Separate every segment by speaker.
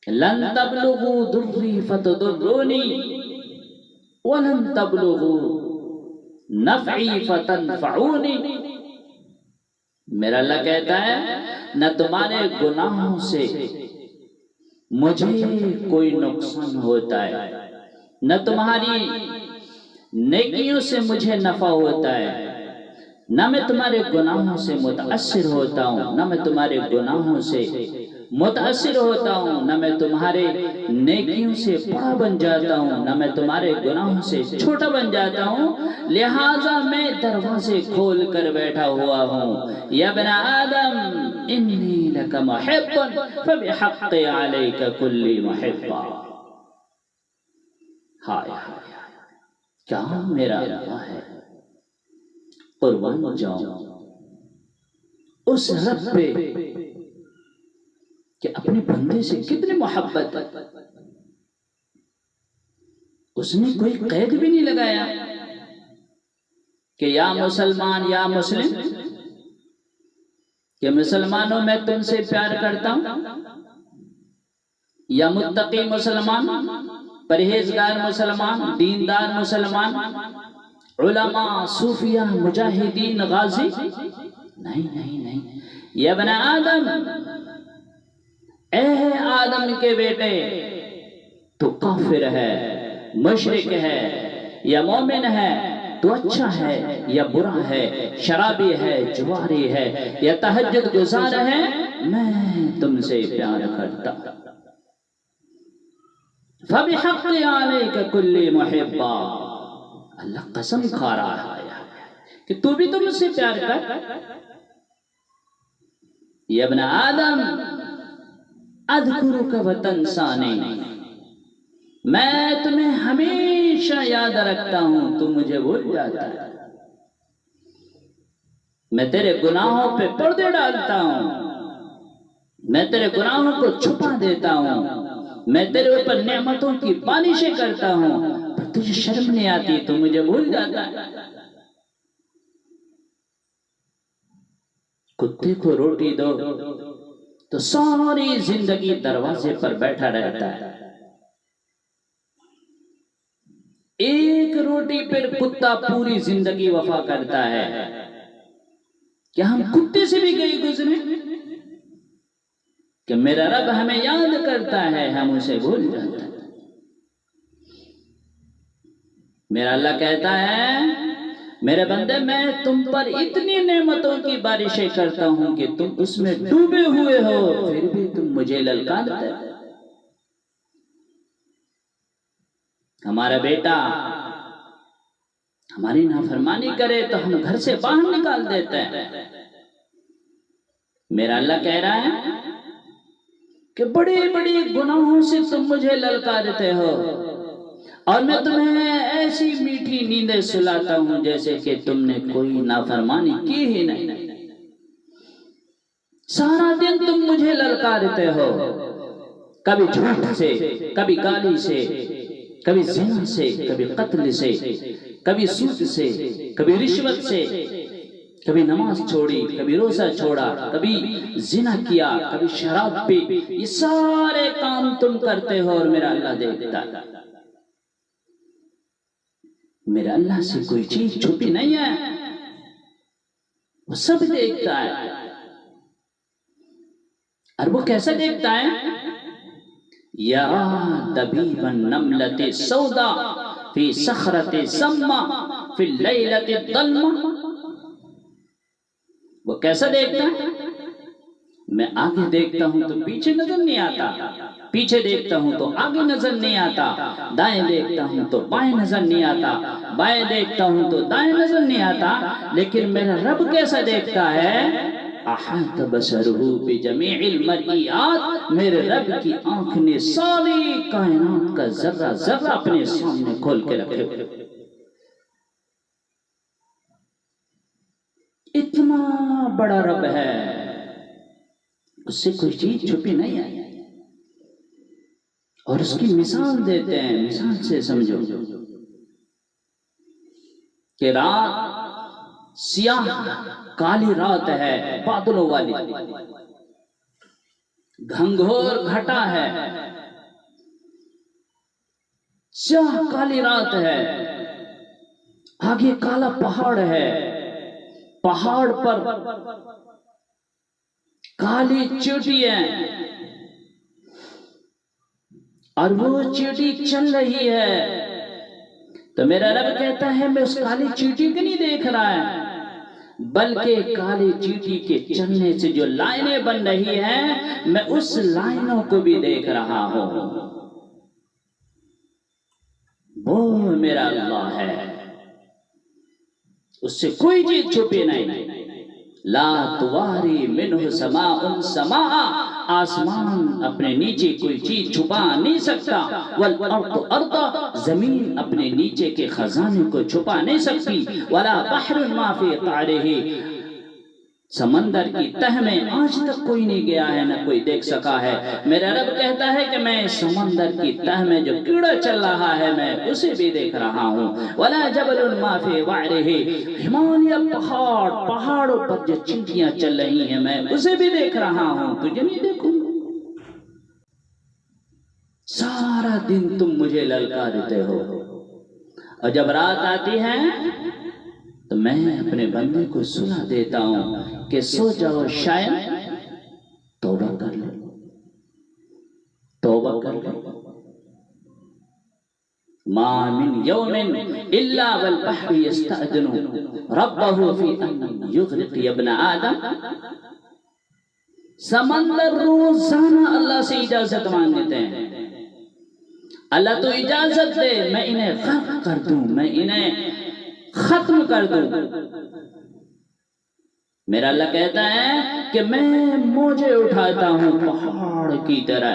Speaker 1: لن تبلغوا ضری فتضرونی ولن تبلغوا نفعی فتنفعونی. میرا اللہ کہتا ہے نہ تمہارے گناہوں سے مجھے کوئی نقصان ہوتا ہے، نہ تمہاری نیکیوں سے مجھے نفع ہوتا ہے، نہ میں تمہارے گناہوں سے متاثر ہوتا ہوں، نہ میں تمہارے گناہوں سے متاثر ہوتا ہوں، نہ میں تمہارے نیکیوں سے بڑا بن جاتا ہوں، نہ میں تمہارے گناہوں سے چھوٹا بن جاتا ہوں. لہٰذا میں دروازے کھول کر بیٹھا ہوا ہوں. یا ابن آدم انی لک محب فبحق علیک کل محبا. ہائے ہائے کیا میرا اللہ ہے، قربان جاؤں اس رب پہ کہ اپنے بندے سے کتنی محبت ہے. اس نے کوئی قید بھی نہیں لگایا کہ یا مسلمان یا مسلم، کہ مسلمانوں میں تم سے پیار کرتا ہوں، یا متقی مسلمان، پرہیزگار مسلمان، دیندار مسلمان، علماء، صوفیہ، مجاہدین، غازی. نہیں نہیں نہیں. یا ابن آدم، اے آدم کے بیٹے، تو کافر ہے، مشرک ہے یا مومن ہے، تو اچھا ہے یا برا ہے، شرابی ہے، جواری ہے یا تہجد گزار ہے، میں تم سے پیار کرتا. فَبِحَقِّ عَلَيْكَ كُلِّ مُحِبًّا. اللہ قسم کھا رہا ہے کہ تو بھی تو مجھ سے پیار کر. یا ابن آدم اذکرک وتنسانی، میں تمہیں ہمیشہ یاد رکھتا ہوں، تم مجھے بھول جاتا ہے. میں تیرے گناہوں پہ پردے ڈالتا ہوں، میں تیرے گناہوں کو چھپا دیتا ہوں، میں تیرے اوپر نعمتوں کی بارشیں کرتا ہوں، پر تجھے شرم نہیں آتی، تو مجھے بھول جاتا ہے. کتے کو روٹی دو تو ساری زندگی دروازے پر بیٹھا رہتا ہے. ایک روٹی پر کتا پوری زندگی وفا کرتا ہے. کیا ہم کتے سے بھی گئی گزرے کہ میرا رب ہمیں یاد کرتا ہے، ہم اسے بھول جاتا ہے. میرا اللہ کہتا ہے میرے بندے میں تم پر اتنی نعمتوں کی بارشیں کرتا ہوں کہ تم اس میں ڈوبے ہوئے ہو، پھر بھی تم مجھے للکارتے. ہمارا بیٹا ہماری نافرمانی کرے تو ہم گھر سے باہر نکال دیتے ہیں. میرا اللہ کہہ رہا ہے کہ بڑی بڑی گناہوں سے تم مجھے للکارتے ہو، اور میں تمہیں ایسی میٹھی نیندیں سلاتا ہوں جیسے کہ تم نے کوئی نافرمانی کی ہی نہیں. سارا دن تم مجھے للکارتے ہو، کبھی جھوٹ سے، کبھی گالی سے، کبھی زنا سے، کبھی قتل سے، کبھی سود سے، کبھی رشوت سے، کبھی نماز چھوڑی، کبھی روزہ چھوڑا، کبھی زنا کیا، کبھی شراب پی. یہ سارے کام تم کرتے ہو اور میرا اللہ دیکھتا ہے. میرا اللہ سے کوئی چیز چھپی نہیں ہے، وہ سب دیکھتا ہے. اور وہ کیسے دیکھتا ہے؟ یا دبیب النملۃ السودا فی صخرۃ سما فی اللیلۃ الظلمہ. وہ کیسا دیکھتا ہے؟ میں آگے دیکھتا ہوں تو پیچھے نظر نہیں آتا، پیچھے دیکھتا ہوں تو آگے نظر نہیں آتا، دائیں دیکھتا ہوں تو بائیں نظر نہیں آتا، بائیں دیکھتا ہوں تو دائیں نظر نہیں آتا. لیکن میرا رب کیسا دیکھتا ہے؟ احاط بصرہ بجمیع المرئیات. میرے رب کی آنکھ نے ساری کائنات کا ذرہ ذرہ اپنے سامنے کھول کے رکھے. اتنا بڑا رب ہے، اس سے کوئی چیز چھپی نہیں ہے. اور اس کی مثال دیتے ہیں، مثال سے سمجھو کہ رات سیاہ کالی رات ہے، بادلوں والی، گھنگھور گھٹا ہے، سیاہ کالی رات ہے، آگے کالا پہاڑ ہے، پہاڑ پر کالی چیوٹی ہے، اور وہ چیوٹی چل رہی ہے۔ تو میرا رب کہتا ہے میں اس کالی چیوٹی کو نہیں دیکھ رہا ہے، بلکہ کالی چیوٹی کے چلنے سے جو لائنیں بن رہی ہیں میں اس لائنوں کو بھی دیکھ رہا ہوں۔ وہ میرا اللہ ہے، اس سے کوئی چیز چھپی نہیں۔ لا تواری منہ سماء سماء، آسمان اپنے نیچے کوئی چیز چھپا نہیں سکتا، والارض ارضا، زمین اپنے نیچے کے خزانے کو چھپا نہیں سکتی، ولا بحر ما فی قعرہ، سمندر کی تہ میں آج تک کوئی نہیں گیا ہے نہ کوئی دیکھ سکا ہے۔ میرا رب کہتا ہے کہ میں سمندر کی تہ میں جو کیڑا چل رہا ہے میں اسے بھی دیکھ رہا ہوں۔ ولا جبل ما فی وعرہ، ہمالیہ پہاڑ، پہاڑوں پر جو چنٹیاں چل رہی ہیں میں اسے بھی دیکھ رہا ہوں، تجھے نہیں دیکھوں؟ سارا دن تم مجھے للکارتے ہو، اور جب رات آتی ہے تو میں اپنے بندے کو سلا دیتا ہوں کہ سو جاؤ، شاید توبہ کر لے، توبہ کر لے۔ ما من یوم الا والبحر یستأذن ربہ فی ان یغرق ابن آدم، سمندر روزانہ اللہ سے اجازت مانگتے ہیں، اللہ تو اجازت دے میں انہیں غرق کر دوں، میں انہیں ختم کر دوں۔ میرا اللہ کہتا ہے کہ میں موجے اٹھاتا ہوں پہاڑ کی طرح،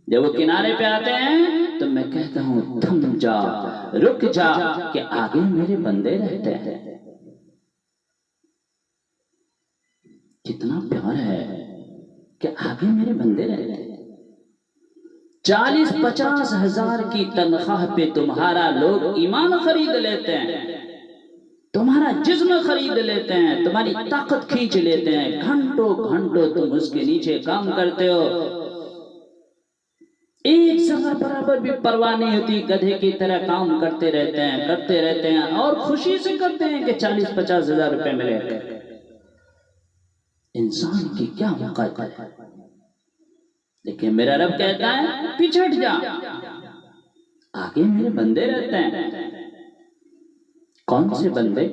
Speaker 1: جب وہ کنارے پہ آتے ہیں تو میں کہتا ہوں تھم جا، رک جا، کہ آگے میرے بندے رہتے ہیں۔ کتنا پیار ہے کہ آگے میرے بندے رہتے ہیں۔ 40-50 ہزار کی تنخواہ پہ تمہارا لوگ ایمان خرید لیتے ہیں، تمہارا جسم خرید لیتے ہیں، تمہاری طاقت کھینچ لیتے ہیں، گھنٹوں گھنٹوں تم اس کے نیچے کام کرتے ہو، ایک ذرہ برابر بھی پرواہ نہیں ہوتی، گدھے کی طرح کام کرتے رہتے ہیں اور خوشی سے کرتے ہیں کہ 40-50 ہزار روپے ملے۔ انسان کی کیا وقت ہے، لیکن میرا رب کہتا ہے پچھٹ جا، آگے میرے بندے رہتے ہیں۔ کون سے بندے؟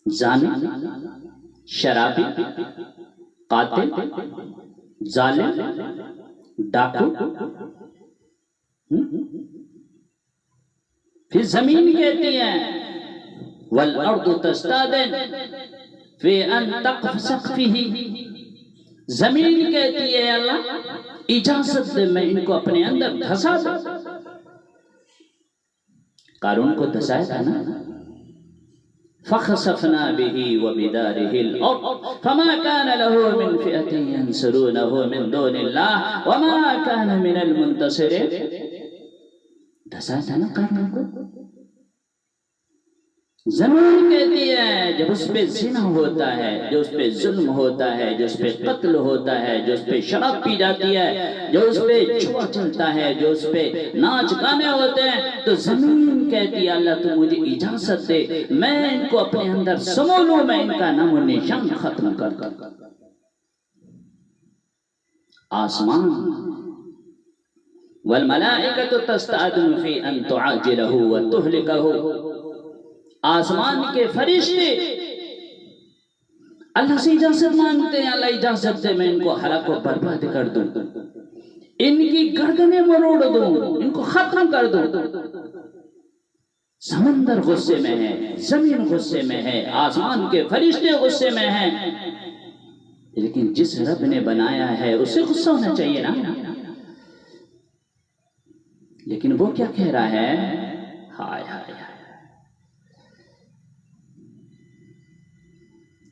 Speaker 1: زانی، شرابی، قاتل، ظالم، ڈاکو۔ پھر زمین کہتی ہے والارض تستاذن فی ان تقف فیہ، زمین کہتی ہے اللہ اجازت دے میں ان کو اپنے اندر دھسا دوں۔ قارون کو دھسایا تھا نا، فخسفنا به وبداره الارض فما كان له من فئة ينصرونه من دون الله وما كان من المنتصرين، دھسایا تھا نا قارون کو۔ زمین کہتی ہے جب اس پہ زنا ہوتا ہے، جو اس پہ ظلم ہوتا ہے، جو اس پہ قتل ہوتا ہے، جو اس پہ شراب پی جاتی ہے، جو اس پہ جوا چلتا ہے، جو اس پہ ناچ گانے ہوتے ہیں، تو زمین کہتی ہے اللہ تو مجھے اجازت دے میں ان کو اپنے اندر سمو لوں، میں ان کا نام و نشان ختم کر دوں۔ آسمان والملائکۃ تستأذن فی ان تعاجلہ وتہلکہ، آسمان کے فرشتے اللہ سے اجازت مانگتے ہیں اللہ اجازت دے میں ان کو ہلاک و برباد کر دوں، ان کی گردنیں مروڑ دوں، ان کو ختم کر دوں۔ سمندر غصے میں ہے، زمین غصے میں ہے، آسمان کے فرشتے غصے میں ہیں، لیکن جس رب نے بنایا ہے اسے غصہ ہونا چاہیے نا۔ لیکن وہ کیا کہہ رہا ہے، ہائے ہائے ہائے،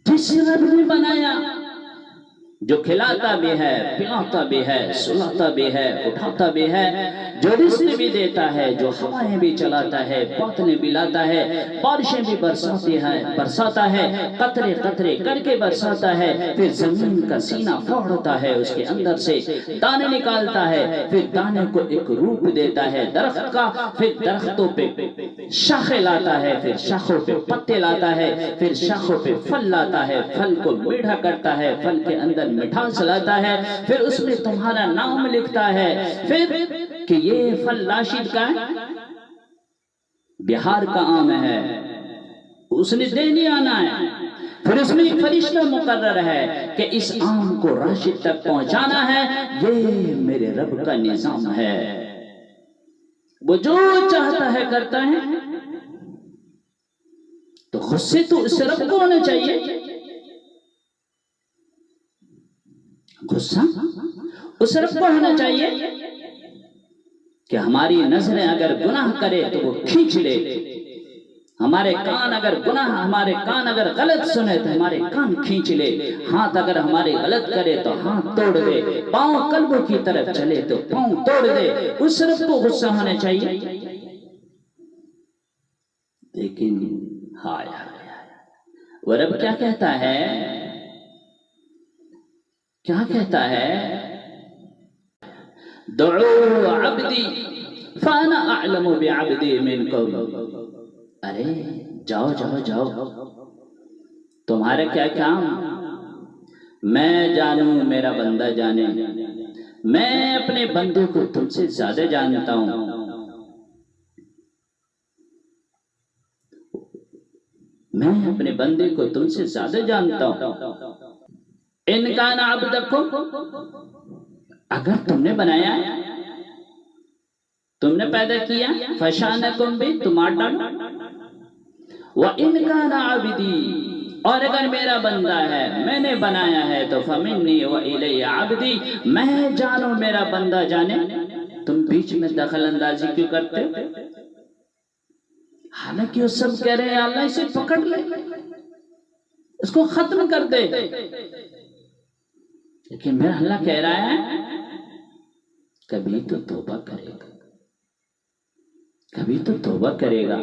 Speaker 1: جس رب نے بنایا جو کھلاتا بھی ہے، پلاتا بھی ہے، سلاتا بھی ہے، اٹھاتا بھی ہے، جو رزق بھی دیتا ہے، جو ہوائیں بھی چلاتا ہے، بادلیں بھی لاتا ہے، بارشیں بھی برساتا ہے، قطرے قطرے کر کے برساتا ہے، پھر زمین کا سینہ پھاڑتا ہے، اس کے اندر سے دانے نکالتا ہے، پھر دانے کو ایک روپ دیتا ہے درخت کا، پھر درختوں پہ شاخیں لاتا ہے، پھر شاخوں پہ پتے لاتا ہے، پھر شاخوں پہ پھل لاتا ہے، پھل کو میٹھا کرتا ہے، پھل کے اندر مٹھاس لاتا ہے، پھر اس میں تمہارا نام لکھتا ہے، پھر کہ یہ پھل راشد کا ہے، بہار کا آم ہے، اس نے دہلی آنا ہے، پھر اس میں ایک فرشتہ مقرر ہے کہ اس آم کو راشد تک پہنچانا ہے، یہ میرے رب کا نظام ہے، وہ جو چاہتا ہے کرتا ہے۔ تو غصے تو اس رب کو ہونا چاہیے، غصہ اس رب کو ہونا چاہیے کہ ہماری نظریں اگر گناہ کرے تو وہ کھینچ لے، ہمارے کان اگر غلط سنے تو ہمارے کان کھینچ لے، ہاتھ اگر ہمارے غلط کرے تو ہاتھ توڑ دے، پاؤں قلبوں کی طرف چلے تو پاؤں توڑ دے، اس رب کو غصہ ہونا چاہیے۔ لیکن ہائے وہ رب کیا کہتا ہے، کیا کہتا ہے؟ دعو عبدی فانا اعلم بعبدی منکم، ارے جاؤ جاؤ جاؤ، تمہارا کیا کام، میں جانوں میرا بندہ جانے، میں اپنے بندے کو تم سے زیادہ جانتا ہوں، میں اپنے بندے کو تم سے زیادہ جانتا ہوں۔ ان کان عبدکم، اگر تم نے بنایا، تم نے پیدا کیا، فشانکم بھی، تمہارا ڈالو، وَإِنْ كَانَ عَبْدِي، اور اگر میرا بندہ ہے، میں نے بنایا ہے تو فَمِنِّي وَإِلَيَّ عَبْدِي، میں جانو میرا بندہ جانے، تم بیچ میں دخل اندازی کیوں کرتے ہو؟ حالانکہ وہ سب کہہ رہے ہیں اللہ اسے پکڑ لے، اس کو ختم کر دے، لیکن میرا اللہ کہہ رہا ہے کبھی تو توبہ کرے گا، کبھی تو توبہ کرے گا۔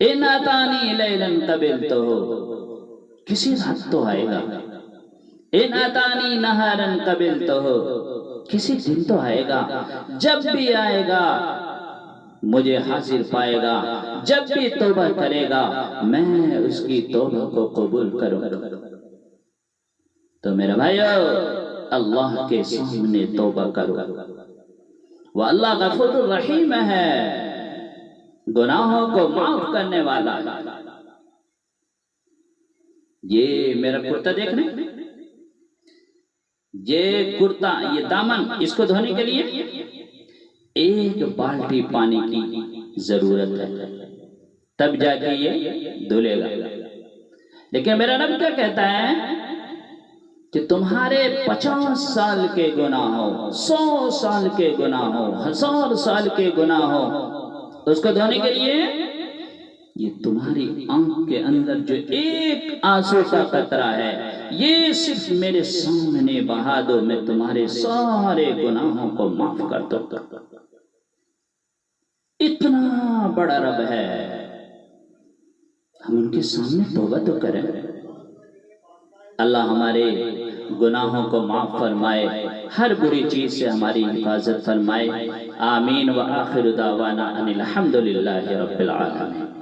Speaker 1: ان اتانی لیلن قبلتہ، کسی رات تو آئے گا، ان اتانی نہارن قبلتہ، کسی دن تو آئے گا، جب بھی آئے گا مجھے حاضر پائے گا، جب بھی توبہ کرے گا میں اس کی توبہ کو قبول کروں گا۔ تو میرے بھائیو اللہ کے سامنے توبہ کرو، وہ اللہ غفور الرحیم ہے، گناہوں کو معاف کرنے والا۔ یہ میرا کرتا دیکھ رہے ہیں، یہ کرتا، یہ دامن، اس کو دھونے کے لیے ایک بالٹی پانی کی ضرورت ہے، تب جا کے یہ دھلے گا۔ لیکن میرا رب کیا کہتا ہے کہ تمہارے 50 سال کے گناہ ہو، 100 سال کے گناہ ہو، 1000 سال کے گناہ ہو، اس کو دھونے کے لیے یہ تمہاری آنکھ کے اندر جو ایک آنسو کا قطرہ ہے، یہ صرف میرے سامنے بہا دو، میں تمہارے سارے گناہوں کو معاف کر دوں۔ اتنا بڑا رب ہے، ہم ان کے سامنے توبہ تو کریں۔ اللہ ہمارے گناہوں کو معاف فرمائے، ہر بری چیز سے ہماری حفاظت فرمائے۔ آمین۔ وآخر دعوانا ان الحمدللہ رب العالمین۔